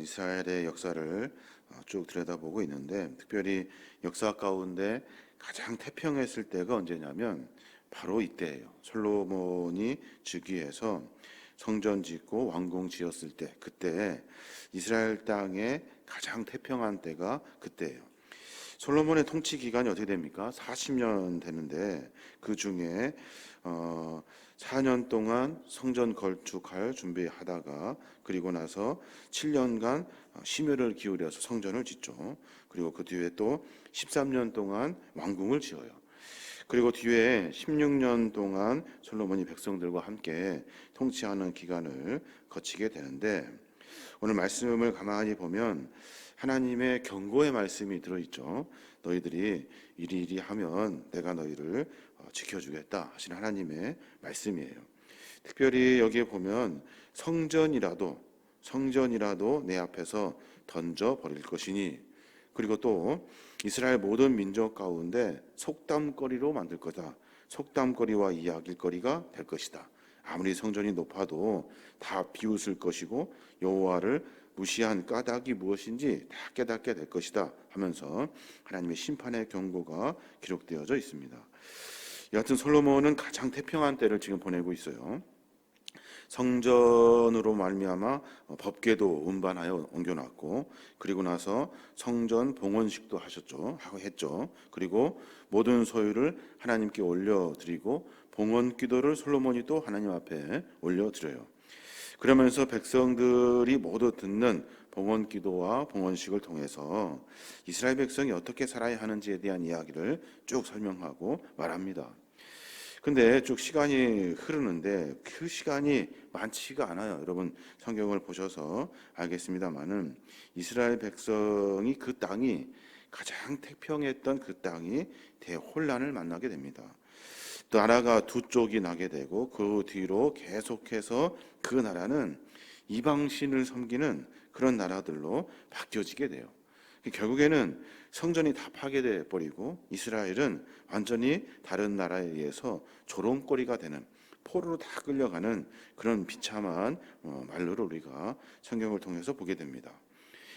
이스라엘의 역사를 쭉 들여다보고 있는데, 특별히 역사 가운데 가장 태평했을 때가 언제냐면 바로 이때예요. 솔로몬이 즉위해서 성전 짓고 왕궁 지었을 때, 그때 이스라엘 땅에 가장 태평한 때가 그때예요. 솔로몬의 통치 기간이 어떻게 됩니까? 40년 되는데, 그 중에 4년 동안 성전 건축할 준비하다가, 그리고 나서 7년간 심혈을 기울여서 성전을 짓죠. 그리고 그 뒤에 또 13년 동안 왕궁을 지어요. 그리고 뒤에 16년 동안 솔로몬이 백성들과 함께 통치하는 기간을 거치게 되는데, 오늘 말씀을 가만히 보면 하나님의 경고의 말씀이 들어있죠. 너희들이 이리 하면 내가 너희를 지켜주겠다 하시는 하나님의 말씀이에요. 특별히 여기에 보면 성전이라도 내 앞에서 던져버릴 것이니, 그리고 또 이스라엘 모든 민족 가운데 속담거리로 만들 거다. 속담거리와 이야기거리가 될 것이다. 아무리 성전이 높아도 다 비웃을 것이고 여호와를 무시한 까닭이 무엇인지 다 깨닫게 될 것이다 하면서 하나님의 심판의 경고가 기록되어져 있습니다. 여하튼 솔로몬은 가장 태평한 때를 지금 보내고 있어요. 성전으로 말미암아 법궤도 운반하여 옮겨놨고, 그리고 나서 성전 봉헌식도 했죠. 그리고 모든 소유를 하나님께 올려드리고 봉헌 기도를 솔로몬이 또 하나님 앞에 올려드려요. 그러면서 백성들이 모두 듣는 봉헌 기도와 봉헌식을 통해서 이스라엘 백성이 어떻게 살아야 하는지에 대한 이야기를 쭉 설명하고 말합니다. 근데 쭉 시간이 흐르는데 그 시간이 많지가 않아요. 여러분 성경을 보셔서 알겠습니다만은 이스라엘 백성이 그 땅이 가장 태평했던 그 땅이 대혼란을 만나게 됩니다. 나라가 두 쪽이 나게 되고, 그 뒤로 계속해서 그 나라는 이방신을 섬기는 그런 나라들로 바뀌어지게 돼요. 결국에는 성전이 다 파괴돼 버리고 이스라엘은 완전히 다른 나라에 의해서 조롱거리가 되는, 포로로 다 끌려가는 그런 비참한 말로를 우리가 성경을 통해서 보게 됩니다.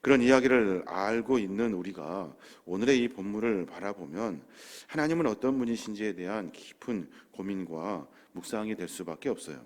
그런 이야기를 알고 있는 우리가 오늘의 이 본문을 바라보면 하나님은 어떤 분이신지에 대한 깊은 고민과 묵상이 될 수밖에 없어요.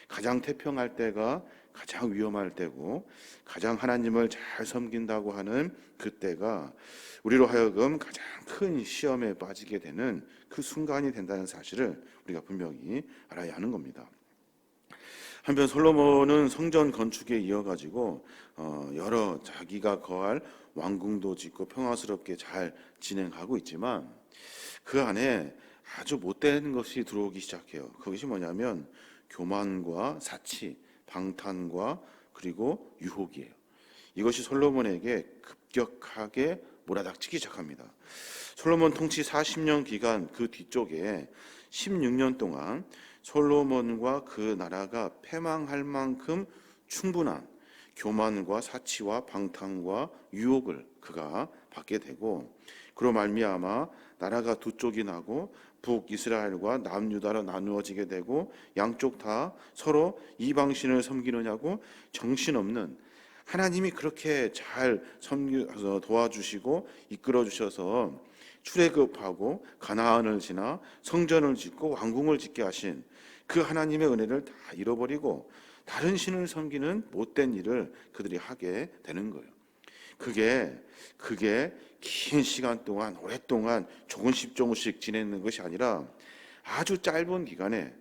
가장 태평할 때가 가장 위험할 때고, 가장 하나님을 잘 섬긴다고 하는 그때가 우리로 하여금 가장 큰 시험에 빠지게 되는 그 순간이 된다는 사실을 우리가 분명히 알아야 하는 겁니다. 한편 솔로몬은 성전 건축에 이어가지고 여러 자기가 거할 왕궁도 짓고 평화스럽게 잘 진행하고 있지만, 그 안에 아주 못된 것이 들어오기 시작해요. 그것이 뭐냐면 교만과 사치, 방탄과 그리고 유혹이에요. 이것이 솔로몬에게 급격하게 몰아닥치기 시작합니다. 솔로몬 통치 40년 기간 그 뒤쪽에 16년 동안 솔로몬과 그 나라가 패망할 만큼 충분한 교만과 사치와 방탕과 유혹을 그가 받게 되고, 그로 말미암아 나라가 두 쪽이 나고 북이스라엘과 남유다로 나누어지게 되고, 양쪽 다 서로 이방신을 섬기느냐고 정신없는, 하나님이 그렇게 잘 도와주시고 이끌어 주셔서 출애굽하고 가나안을 지나 성전을 짓고 왕궁을 짓게 하신 그 하나님의 은혜를 다 잃어버리고 다른 신을 섬기는 못된 일을 그들이 하게 되는 거예요. 그게 긴 시간 동안, 오랫동안 조금씩 지내는 것이 아니라 아주 짧은 기간에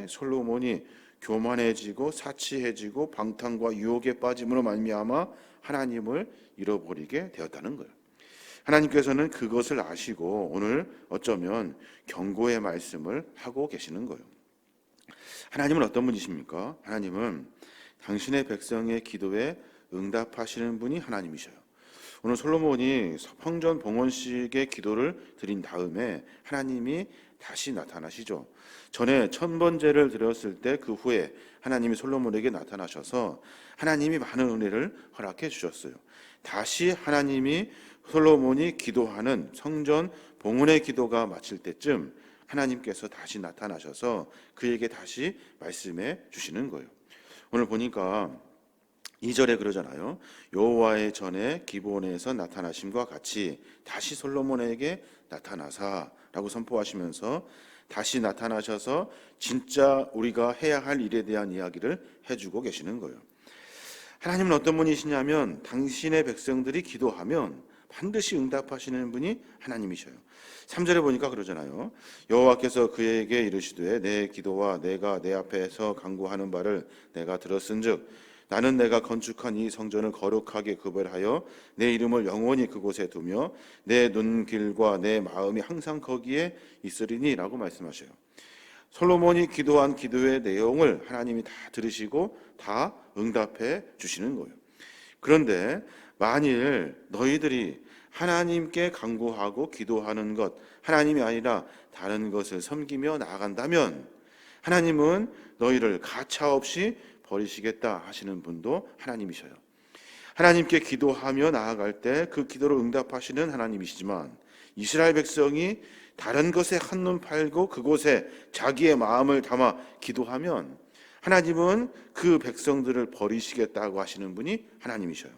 솔로몬이 교만해지고 사치해지고 방탕과 유혹에 빠짐으로 말미암아 하나님을 잃어버리게 되었다는 거예요. 하나님께서는 그것을 아시고 오늘 어쩌면 경고의 말씀을 하고 계시는 거예요. 하나님은 어떤 분이십니까? 하나님은 당신의 백성의 기도에 응답하시는 분이 하나님이셔요. 오늘 솔로몬이 성전 봉헌식의 기도를 드린 다음에 하나님이 다시 나타나시죠. 전에 1000번제를 드렸을 때 그 후에 하나님이 솔로몬에게 나타나셔서 하나님이 많은 은혜를 허락해 주셨어요. 다시 하나님이 솔로몬이 기도하는 성전 봉헌의 기도가 마칠 때쯤 하나님께서 다시 나타나셔서 그에게 다시 말씀해 주시는 거예요. 오늘 보니까 2절에 그러잖아요. 여호와의 전에 기브온에서 나타나심과 같이 다시 솔로몬에게 나타나사라고 선포하시면서 다시 나타나셔서 진짜 우리가 해야 할 일에 대한 이야기를 해주고 계시는 거예요. 하나님은 어떤 분이시냐면 당신의 백성들이 기도하면 반드시 응답하시는 분이 하나님이셔요. 3절에 보니까 그러잖아요. 여호와께서 그에게 이르시되 내 기도와 내가 내 앞에서 간구하는 바를 내가 들었은즉 나는 내가 건축한 이 성전을 거룩하게 구별하여 내 이름을 영원히 그곳에 두며 내 눈길과 내 마음이 항상 거기에 있으리니 라고 말씀하셔요. 솔로몬이 기도한 기도의 내용을 하나님이 다 들으시고 다 응답해 주시는 거예요. 그런데 만일 너희들이 하나님께 간구하고 기도하는 것, 하나님이 아니라 다른 것을 섬기며 나아간다면 하나님은 너희를 가차없이 버리시겠다 하시는 분도 하나님이셔요. 하나님께 기도하며 나아갈 때 그 기도를 응답하시는 하나님이시지만 이스라엘 백성이 다른 것에 한눈 팔고 그곳에 자기의 마음을 담아 기도하면 하나님은 그 백성들을 버리시겠다고 하시는 분이 하나님이셔요.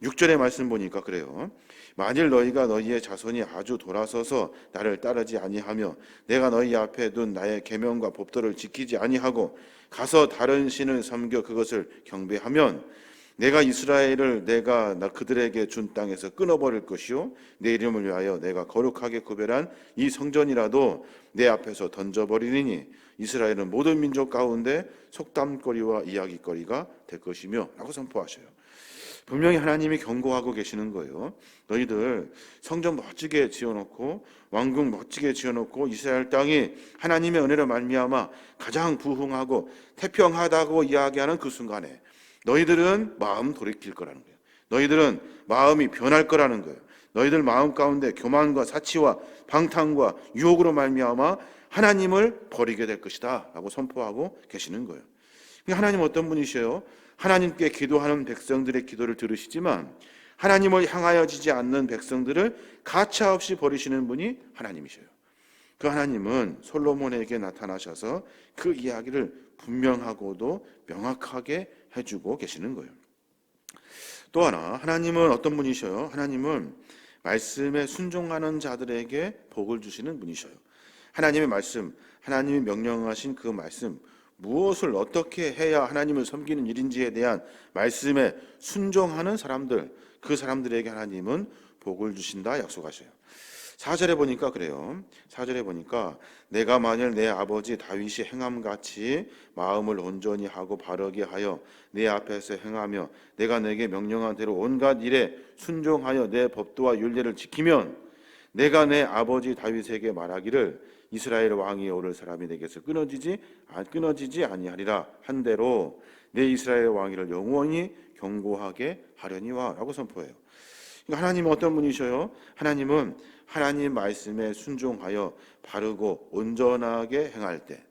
6절의 말씀 보니까 그래요. 만일 너희가 너희의 자손이 아주 돌아서서 나를 따르지 아니하며 내가 너희 앞에 둔 나의 계명과 법도를 지키지 아니하고 가서 다른 신을 섬겨 그것을 경배하면 내가 이스라엘을 내가 그들에게 준 땅에서 끊어버릴 것이요 내 이름을 위하여 내가 거룩하게 구별한 이 성전이라도 내 앞에서 던져버리니 이스라엘은 모든 민족 가운데 속담거리와 이야기거리가 될 것이며 라고 선포하셔요. 분명히 하나님이 경고하고 계시는 거예요. 너희들 성전 멋지게 지어놓고 왕궁 멋지게 지어놓고 이스라엘 땅이 하나님의 은혜로 말미암아 가장 부흥하고 태평하다고 이야기하는 그 순간에 너희들은 마음 돌이킬 거라는 거예요. 너희들은 마음이 변할 거라는 거예요. 너희들 마음 가운데 교만과 사치와 방탕과 유혹으로 말미암아 하나님을 버리게 될 것이다 라고 선포하고 계시는 거예요. 하나님은 어떤 분이셔요? 하나님께 기도하는 백성들의 기도를 들으시지만 하나님을 향하여지지 않는 백성들을 가차없이 버리시는 분이 하나님이셔요. 그 하나님은 솔로몬에게 나타나셔서 그 이야기를 분명하고도 명확하게 해주고 계시는 거예요. 또 하나 하나님은 어떤 분이셔요? 하나님은 말씀에 순종하는 자들에게 복을 주시는 분이셔요. 하나님의 말씀, 하나님이 명령하신 그 말씀, 무엇을 어떻게 해야 하나님을 섬기는 일인지에 대한 말씀에 순종하는 사람들, 그 사람들에게 하나님은 복을 주신다 약속하셔요. 4절에 보니까 그래요. 4절에 보니까 내가 만일 내 아버지 다윗이 행함같이 마음을 온전히 하고 바르게 하여 내 앞에서 행하며 내가 내게 명령한 대로 온갖 일에 순종하여 내 법도와 율례를 지키면 내가 내 아버지 다윗에게 말하기를 이스라엘 왕이 오를 사람이 내게서 끊어지지 아니하리라 한 대로 내 이스라엘 왕위를 영원히 경고하게 하려니와 라고 선포해요. 그러니까 하나님은 어떤 분이셔요? 하나님은 하나님 말씀에 순종하여 바르고 온전하게 행할 때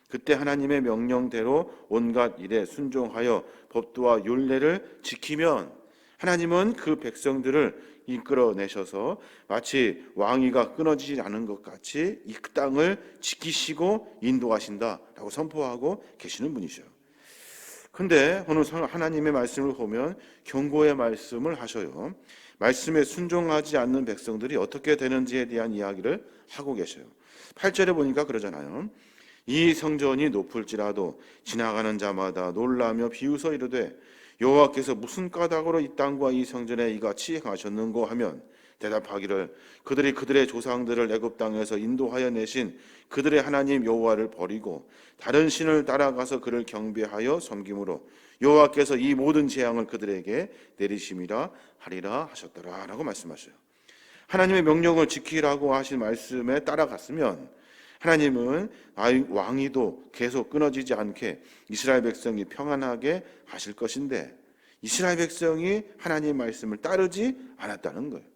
그때 하나님의 명령대로 온갖 일에 순종하여 법도와 율례를 지키면 하나님은 그 백성들을 이끌어내셔서 마치 왕위가 끊어지지 않은 것 같이 이 땅을 지키시고 인도하신다라고 선포하고 계시는 분이셔요. 근데 오늘 하나님의 말씀을 보면 경고의 말씀을 하셔요. 말씀에 순종하지 않는 백성들이 어떻게 되는지에 대한 이야기를 하고 계셔요. 8절에 보니까 그러잖아요. 이 성전이 높을지라도 지나가는 자마다 놀라며 비웃어 이르되 여호와께서 무슨 까닭으로 이 땅과 이 성전에 이같이 행하셨는고 하면 대답하기를 그들이 그들의 조상들을 애굽 땅에서 인도하여 내신 그들의 하나님 여호와를 버리고 다른 신을 따라가서 그를 경배하여 섬김으로 여호와께서 이 모든 재앙을 그들에게 내리심이라 하리라 하셨더라 라고 말씀하셔요. 하나님의 명령을 지키라고 하신 말씀에 따라갔으면 하나님은 왕위도 계속 끊어지지 않게 이스라엘 백성이 평안하게 하실 것인데 이스라엘 백성이 하나님의 말씀을 따르지 않았다는 거예요.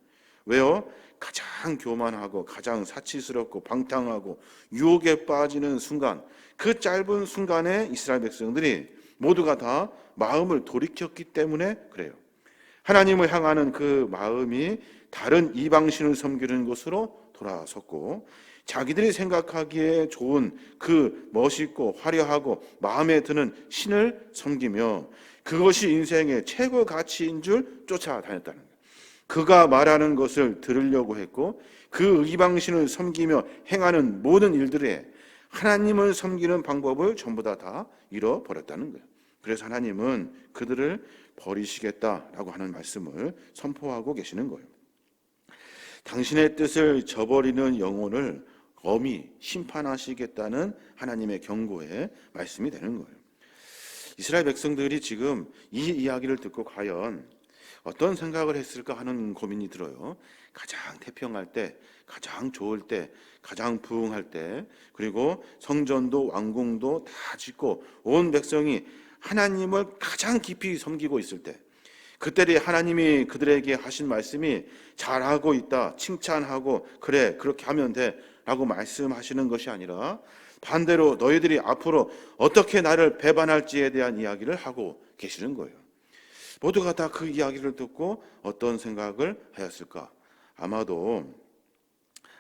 왜요? 가장 교만하고 가장 사치스럽고 방탕하고 유혹에 빠지는 순간, 그 짧은 순간에 이스라엘 백성들이 모두가 다 마음을 돌이켰기 때문에 그래요. 하나님을 향하는 그 마음이 다른 이방신을 섬기는 것으로 돌아섰고 자기들이 생각하기에 좋은 그 멋있고 화려하고 마음에 드는 신을 섬기며 그것이 인생의 최고 가치인 줄 쫓아다녔다는 거예요. 그가 말하는 것을 들으려고 했고 그 이방신을 섬기며 행하는 모든 일들에 하나님을 섬기는 방법을 전부 다 잃어버렸다는 거예요. 그래서 하나님은 그들을 버리시겠다라고 하는 말씀을 선포하고 계시는 거예요. 당신의 뜻을 저버리는 영혼을 엄히 심판하시겠다는 하나님의 경고의 말씀이 되는 거예요. 이스라엘 백성들이 지금 이 이야기를 듣고 과연 어떤 생각을 했을까 하는 고민이 들어요. 가장 태평할 때, 가장 좋을 때, 가장 부흥할 때, 그리고 성전도 왕궁도 다 짓고 온 백성이 하나님을 가장 깊이 섬기고 있을 때, 그때에 하나님이 그들에게 하신 말씀이 잘하고 있다, 칭찬하고 그래 그렇게 하면 돼 라고 말씀하시는 것이 아니라 반대로 너희들이 앞으로 어떻게 나를 배반할지에 대한 이야기를 하고 계시는 거예요. 모두가 다 그 이야기를 듣고 어떤 생각을 하였을까?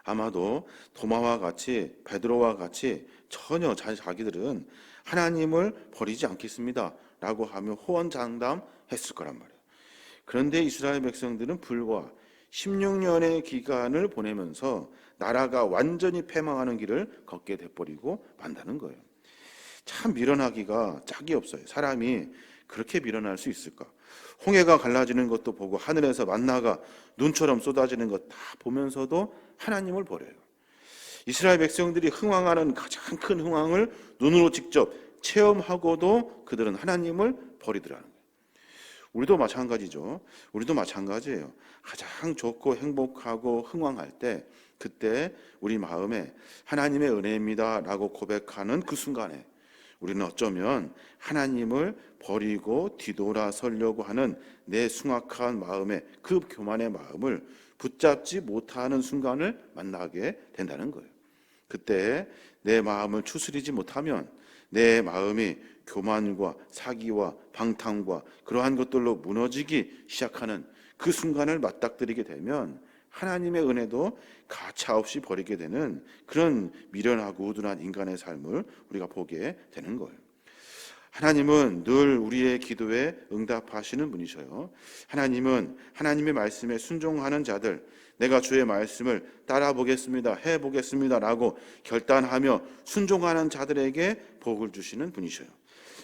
아마도 도마와 같이 베드로와 같이 전혀 자기들은 하나님을 버리지 않겠습니다 라고 하며 호언장담했을 거란 말이에요. 그런데 이스라엘 백성들은 불과 16년의 기간을 보내면서 나라가 완전히 패망하는 길을 걷게 돼버리고 만다는 거예요. 참 미련하기가 짝이 없어요. 사람이 그렇게 미련할 수 있을까? 홍해가 갈라지는 것도 보고 하늘에서 만나가 눈처럼 쏟아지는 것 다 보면서도 하나님을 버려요. 이스라엘 백성들이 흥황하는 가장 큰 흥황을 눈으로 직접 체험하고도 그들은 하나님을 버리더라는 거예요. 우리도 마찬가지죠. 우리도 마찬가지예요. 가장 좋고 행복하고 흥황할 때 그때 우리 마음에 하나님의 은혜입니다 라고 고백하는 그 순간에 우리는 어쩌면 하나님을 버리고 뒤돌아서려고 하는 내 숭악한 마음의 그 교만의 마음을 붙잡지 못하는 순간을 만나게 된다는 거예요. 그때 내 마음을 추스리지 못하면 내 마음이 교만과 사기와 방탕과 그러한 것들로 무너지기 시작하는 그 순간을 맞닥뜨리게 되면 하나님의 은혜도 가차없이 버리게 되는 그런 미련하고 우둔한 인간의 삶을 우리가 보게 되는 거예요. 하나님은 늘 우리의 기도에 응답하시는 분이셔요. 하나님은 하나님의 말씀에 순종하는 자들, 내가 주의 말씀을 따라 보겠습니다, 해 보겠습니다 라고 결단하며 순종하는 자들에게 복을 주시는 분이셔요.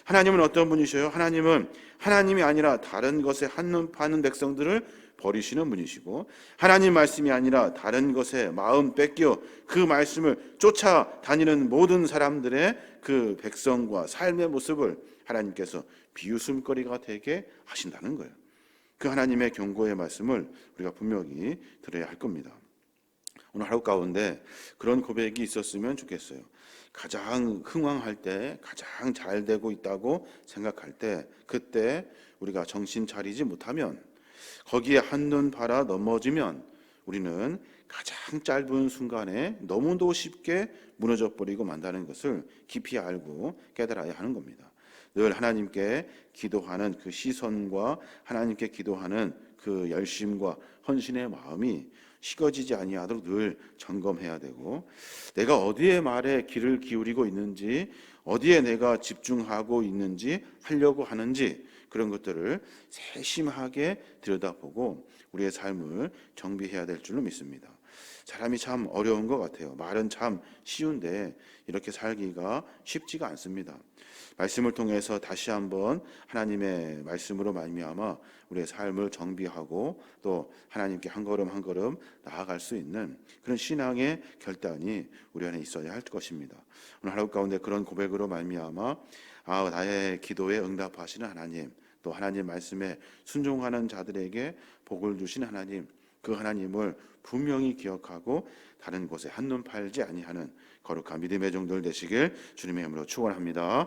하나님은 어떤 분이셔요? 하나님은 하나님이 아니라 다른 것에 한눈 파는 백성들을 버리시는 분이시고, 하나님 말씀이 아니라 다른 것에 마음 뺏겨 그 말씀을 쫓아다니는 모든 사람들의 그 백성과 삶의 모습을 하나님께서 비웃음거리가 되게 하신다는 거예요. 그 하나님의 경고의 말씀을 우리가 분명히 들어야 할 겁니다. 오늘 하루 가운데 그런 고백이 있었으면 좋겠어요. 가장 흥황할 때, 가장 잘 되고 있다고 생각할 때, 그때 우리가 정신 차리지 못하면, 거기에 한눈 팔아 넘어지면 우리는 가장 짧은 순간에 너무도 쉽게 무너져 버리고 만다는 것을 깊이 알고 깨달아야 하는 겁니다. 늘 하나님께 기도하는 그 시선과 하나님께 기도하는 그 열심과 헌신의 마음이 식어지지 아니하도록 늘 점검해야 되고, 내가 어디에 말에 귀를 기울이고 있는지, 어디에 내가 집중하고 있는지, 하려고 하는지, 그런 것들을 세심하게 들여다보고 우리의 삶을 정비해야 될 줄로 믿습니다. 사람이 참 어려운 것 같아요. 말은 참 쉬운데 이렇게 살기가 쉽지가 않습니다. 말씀을 통해서 다시 한번 하나님의 말씀으로 말미암아 우리의 삶을 정비하고 또 하나님께 한 걸음 한 걸음 나아갈 수 있는 그런 신앙의 결단이 우리 안에 있어야 할 것입니다. 오늘 하루 가운데 그런 고백으로 말미암아 나의 기도에 응답하시는 하나님, 또 하나님 말씀에 순종하는 자들에게 복을 주시는 하나님, 그 하나님을 분명히 기억하고 다른 곳에 한눈 팔지 아니하는 거룩한 믿음의 종들 되시길 주님의 이름으로 축원합니다.